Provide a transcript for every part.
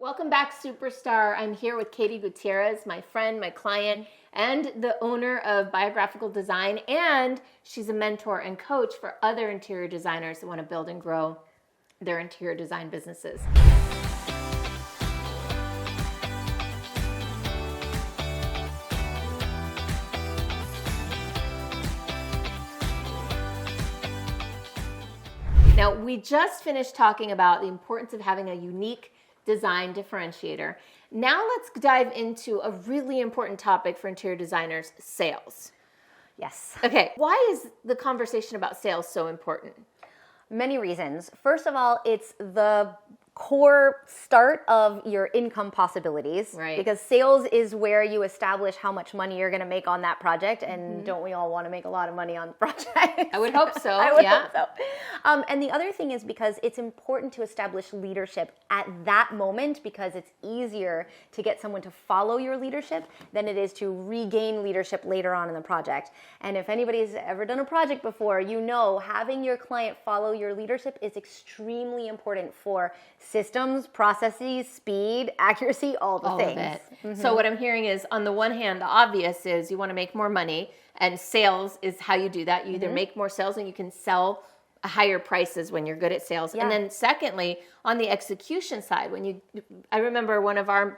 Welcome back, Superstar. I'm here with Katie Gutierrez, my friend, my client, and the owner of Biographical Design, and she's a mentor and coach for other interior designers that want to build and grow their interior design businesses. Now, we just finished talking about the importance of having a unique design differentiator. Now let's dive into a really important topic for interior designers, sales. Yes. Okay, why is the conversation about sales so important? Many reasons. First of all, it's the core start of your income possibilities. Right. Because sales is where you establish how much money you're going to make on that project. And don't we all want to make a lot of money on projects? I would hope so. I would hope so. And the other thing is because it's important to establish leadership at that moment, because it's easier to get someone to follow your leadership than it is to regain leadership later on in the project. And if anybody's ever done a project before, you know having your client follow your leadership is extremely important for systems, processes, speed, accuracy, all the things. Of it. So what I'm hearing is, on the one hand, the obvious is you want to make more money, and sales is how you do that. You either make more sales and you can sell higher prices when you're good at sales. Yeah. And then secondly, on the execution side, I remember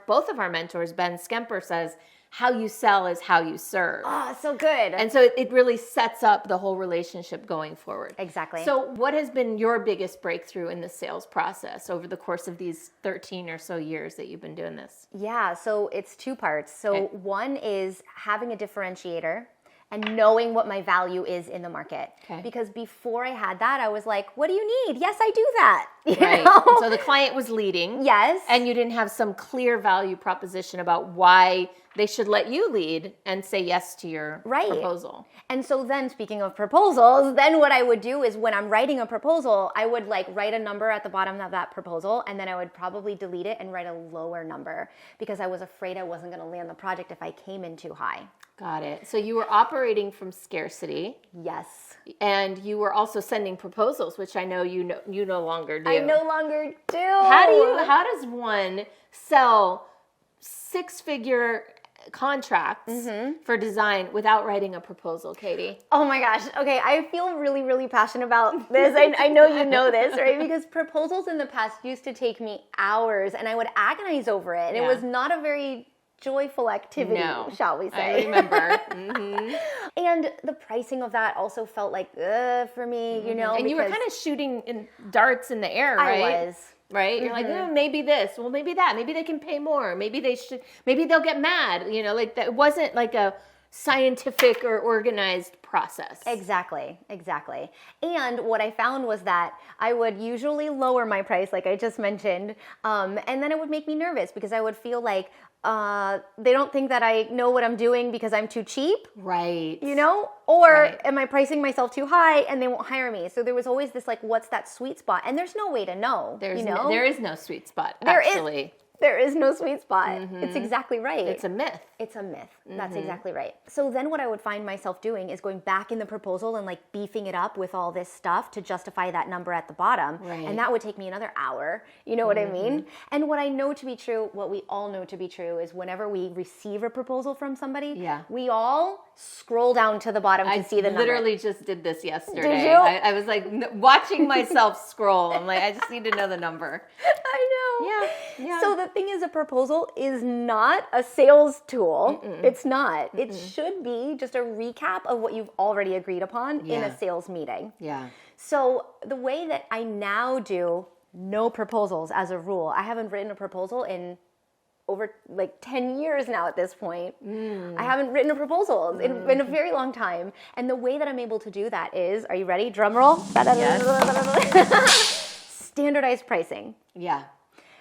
both of our mentors, Ben Skemper, says, how you sell is how you serve. Oh, so good. And so it really sets up the whole relationship going forward. Exactly. So what has been your biggest breakthrough in the sales process over the course of these 13 or so years that you've been doing this? Yeah, so it's two parts. So one is having a differentiator and knowing what my value is in the market. Okay. Because before I had that, I was like, what do you need? Yes, I do that. You Right. know? So the client was leading. Yes. And you didn't have some clear value proposition about why they should let you lead and say yes to your proposal. And so then, speaking of proposals, then what I would do is when I'm writing a proposal, I would write a number at the bottom of that proposal, and then I would probably delete it and write a lower number because I was afraid I wasn't going to land the project if I came in too high. Got it. So you were operating from scarcity. Yes. And you were also sending proposals, which I know you no longer do. I no longer do. How does one sell six-figure contracts for design without writing a proposal, Katie? Oh my gosh. Okay, I feel really, really passionate about this. I know you know this, right? Because proposals in the past used to take me hours and I would agonize over it. And it was not a very joyful activity, shall we say. I remember. And the pricing of that also felt like, for me, you know. And you were kind of shooting in darts in the air, right? I was. Right? You're like, maybe this, well, maybe that, maybe they can pay more, maybe they'll get mad, you know, that it wasn't like a scientific or organized process. Exactly. And what I found was that I would usually lower my price, like I just mentioned, and then it would make me nervous because I would feel like they don't think that I know what I'm doing because I'm too cheap. Right. You know? Or am I pricing myself too high and they won't hire me? So there was always this what's that sweet spot? And there's no way to know. There is no sweet spot, actually. There is no sweet spot. It's exactly right. It's a myth. It's a myth. That's exactly right. So then what I would find myself doing is going back in the proposal and beefing it up with all this stuff to justify that number at the bottom. Right. And that would take me another hour. You know what I mean? And what I know to be true, what we all know to be true is whenever we receive a proposal from somebody, we all scroll down to the bottom to see the number. I literally just did this yesterday. Did you? I was watching myself scroll. I'm like, I just need to know the number. I know. Yeah. So the thing is, a proposal is not a sales tool. It's not. It should be just a recap of what you've already agreed upon in a sales meeting. Yeah. So the way that I now do no proposals as a rule, I haven't written a proposal in over 10 years now at this point. I haven't written a proposal in a very long time. And the way that I'm able to do that is, are you ready? Drum roll. Standardized pricing. Yeah.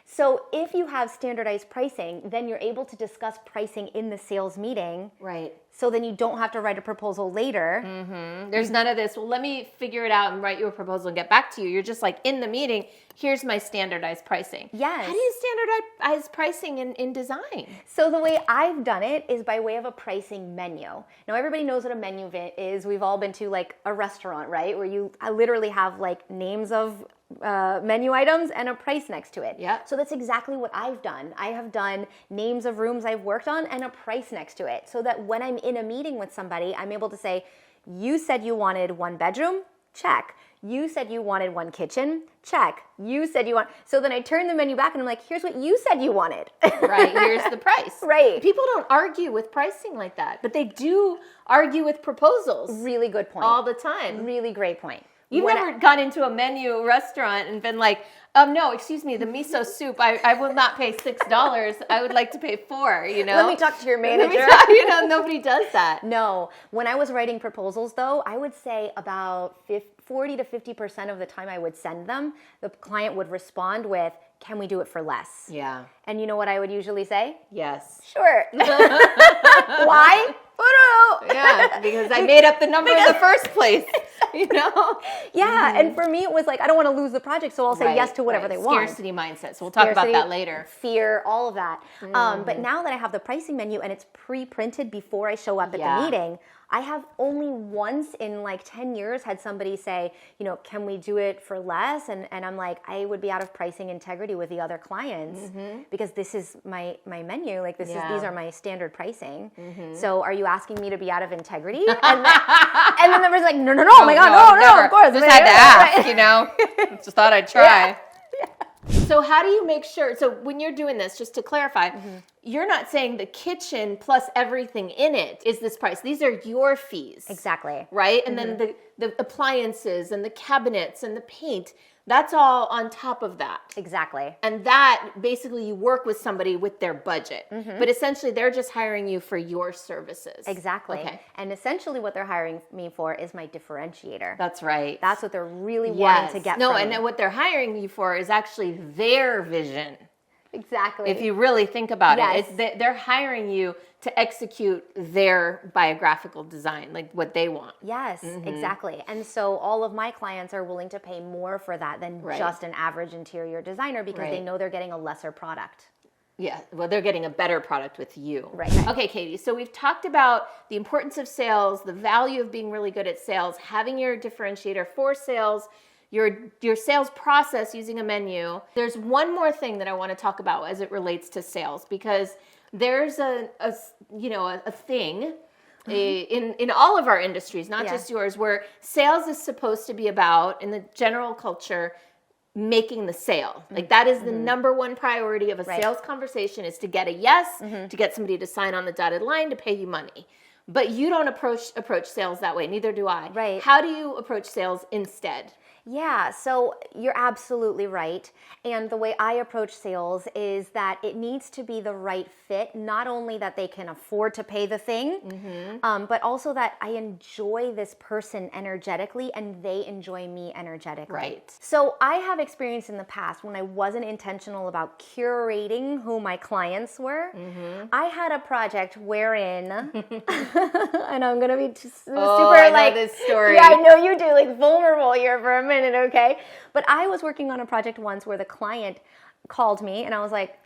So if you have standardized pricing, then you're able to discuss pricing in the sales meeting. Right. So then you don't have to write a proposal later. There's none of this, well, let me figure it out and write you a proposal and get back to you. You're just in the meeting, here's my standardized pricing. Yes. How do you standardize pricing in design? So the way I've done it is by way of a pricing menu. Now everybody knows what a menu is. We've all been to a restaurant, right? Where you literally have names of menu items and a price next to it. Yeah. So that's exactly what I've done. I have done names of rooms I've worked on and a price next to it, so that when I'm in a meeting with somebody, I'm able to say, you said you wanted 1 bedroom, check. You said you wanted 1 kitchen, check. You said you want, so then I turn the menu back and I'm like, here's what you said you wanted. Right, here's the price. Right. People don't argue with pricing like that, but they do argue with proposals Really good point. all the time. Really great point. You've never gone into a menu restaurant and been like, no, excuse me, the miso soup, I will not pay $6. I would like to pay $4, you know? Let me talk to your manager. Nobody does that. No. When I was writing proposals, though, I would say about 40 to 50% of the time I would send them, the client would respond with, can we do it for less? Yeah. And you know what I would usually say? Yes. Sure. Why? Yeah, because I made up the number in the first place, you know? Yeah, and for me, it was like, I don't want to lose the project, so I'll say yes to whatever they want. Scarcity mindset. So we'll talk about that later. Fear, all of that. But now that I have the pricing menu and it's pre-printed before I show up at the meeting, I have only once in like 10 years had somebody say, you know, can we do it for less? And I'm like, I would be out of pricing integrity with the other clients because this is my menu. Like these are my standard pricing. So are you asking me to be out of integrity? And then the person's like, no, oh my God, no, of course. Just had to ask, you know. Just thought I'd try. So how do you make sure, so when you're doing this, just to clarify, you're not saying the kitchen plus everything in it is this price. These are your fees. Exactly. Right? And then the appliances and the cabinets and the paint, that's all on top of that. Exactly. And that, basically, you work with somebody with their budget. But essentially, they're just hiring you for your services. Exactly. Okay. And essentially what they're hiring me for is my differentiator. That's right. That's what they're really wanting to get from and me. what they're hiring you for is actually their vision. Exactly. If you really think about Yes. it, they're hiring you to execute their biographical design, like what they want. Yes, exactly. And so all of my clients are willing to pay more for that than just an average interior designer because they know they're getting a lesser product. Yeah, well, they're getting a better product with you. Right. Okay, Katie, so we've talked about the importance of sales, the value of being really good at sales, having your differentiator for sales, your sales process using a menu. There's one more thing that I want to talk about as it relates to sales, because there's a thing in all of our industries, not just yours, where sales is supposed to be about, in the general culture, making the sale. Like that is the number one priority of a sales conversation, is to get a yes, to get somebody to sign on the dotted line to pay you money. But you don't approach sales that way. Neither do I. Right. How do you approach sales instead? Yeah, so you're absolutely right. And the way I approach sales is that it needs to be the right fit, not only that they can afford to pay the thing, but also that I enjoy this person energetically and they enjoy me energetically. Right. So I have experience in the past when I wasn't intentional about curating who my clients were. I had a project wherein, and I'm going to be super I know this story. Yeah, I know you do, like vulnerable here for a minute. Okay. But I was working on a project once where the client called me and I was like,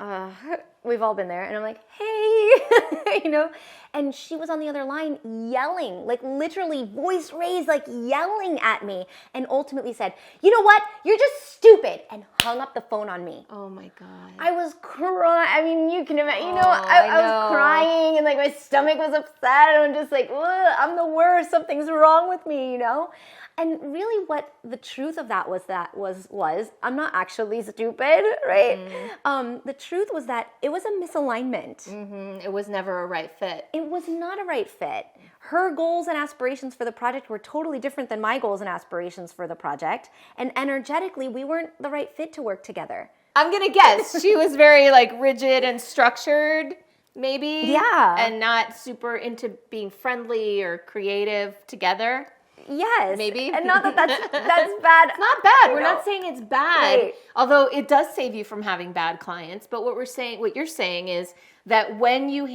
we've all been there. And I'm like, hey, and she was on the other line yelling, like literally voice raised, like yelling at me, and ultimately said, you know what? You're just stupid, and hung up the phone on me. Oh my God. I was crying. I mean, you can imagine, I was crying and like my stomach was upset and I'm just like, I'm the worst. Something's wrong with me, And really what the truth of that was I'm not actually stupid, right? The truth was that it was a misalignment. It was never a right fit. It was not a right fit. Her goals and aspirations for the project were totally different than my goals and aspirations for the project. And energetically, we weren't the right fit to work together. I'm going to guess she was very like rigid and structured, maybe. Yeah. And not super into being friendly or creative together. Yes. Maybe. And not that that's bad. It's not bad. We're not saying it's bad. Right. Although it does save you from having bad clients. But what you're saying is that when you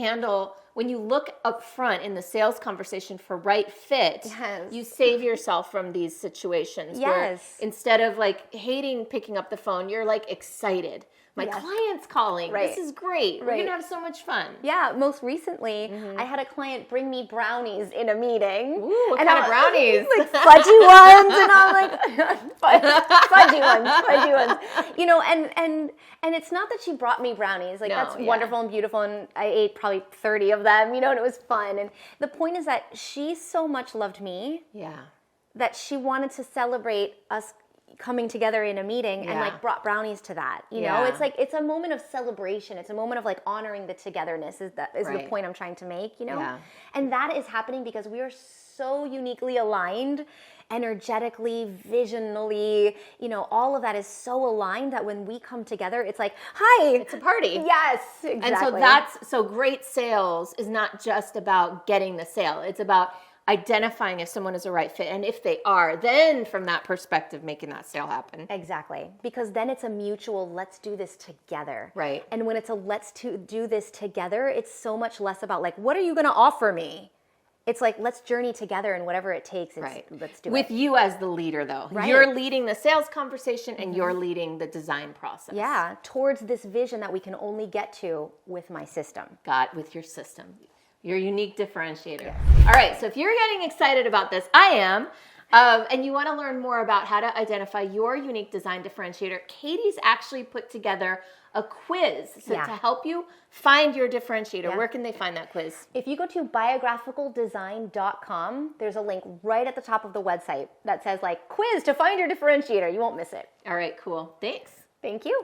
look up front in the sales conversation for right fit, you save yourself from these situations where instead of like hating picking up the phone, you're like excited. My Yes. client's calling. Right. This is great. We're Right. going to have so much fun. Yeah, most recently, I had a client bring me brownies in a meeting. Ooh, what and kind of brownies? Like fudgy ones, and I'm like, fudgy ones. You know, and it's not that she brought me brownies. Like, No, that's yeah. wonderful and beautiful, and I ate probably 30 of them, you know, and it was fun. And the point is that she so much loved me Yeah. that she wanted to celebrate us coming together in a meeting and Yeah. like brought brownies to that, you know. Yeah. It's like, it's a moment of celebration. It's a moment of like honoring the togetherness is the Right. point I'm trying to make, you know. Yeah. And that is happening because we are so uniquely aligned, energetically, visionally, you know, all of that is so aligned that when we come together, it's like, hi, It's a party. yes, exactly. And so great sales is not just about getting the sale. It's about identifying if someone is a right fit. And if they are, then from that perspective, making that sale happen. Exactly. Because then it's a mutual, let's do this together. Right. And when it's a let's do this together, it's so much less about like, what are you going to offer me? It's like, let's journey together and whatever it takes, Right. let's do With it. you as the leader, though. Right. You're leading the sales conversation and you're leading the design process. Yeah, towards this vision that we can only get to with my system. With your system. Your unique differentiator. All right, so if you're getting excited about this, I am, and you want to learn more about how to identify your unique design differentiator, Katie's actually put together a quiz to help you find your differentiator. Yeah. Where can they find that quiz? If you go to biographicaldesign.com, there's a link right at the top of the website that says like quiz to find your differentiator. You won't miss it. All right, cool. Thanks. Thank you.